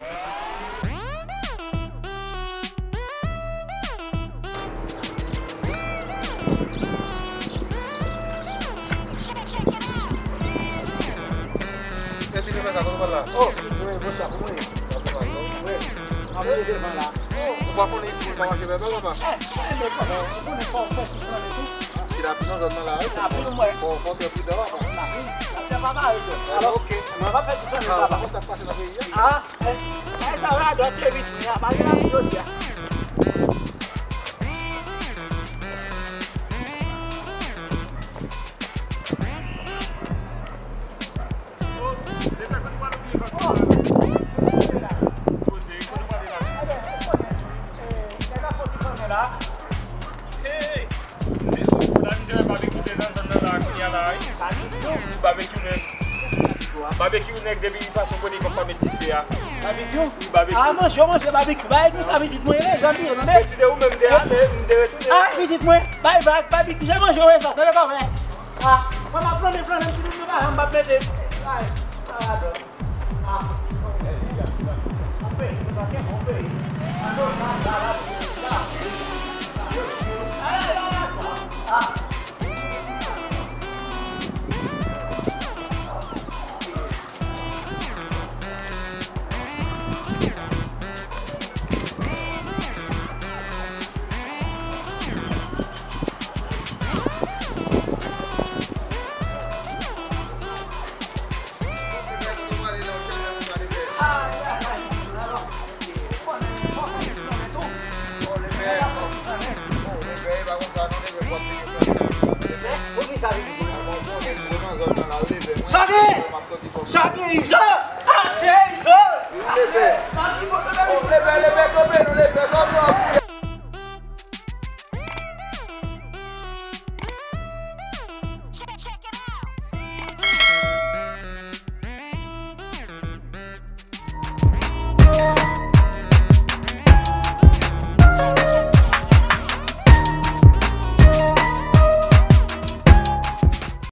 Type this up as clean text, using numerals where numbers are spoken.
Oh, você arruma aí. Vamos ver lá. O papo nem se tava aqui bem, não, mano. É, meu pai. Eu vou nem falar isso. Tirar pino da lá. Ah, pino não é. Vou ter pino lá, mano. Até vai mais. Alô, OK. Mas vai fazer isso aí, tá? Vamos passar na rua. Ah, é. Essa lá do entrevistinha, mas não é do dia. Barbecue nek debi fason koni kon pa metik de ya. Barbecue? Barbecue. Ah, mange barbecue. Bah, nous ça veut dire moi les amis, non mais. Décidé ou même de aller, de retourner. Ah, dites-moi, barbecue, j'ai mangé ça, t'as d'accord mais. Ah, on va prendre tu ne vas pas plaider. Ah, ça va donc. Ah. On peut, on peut. Ah. Sagi! Sagi!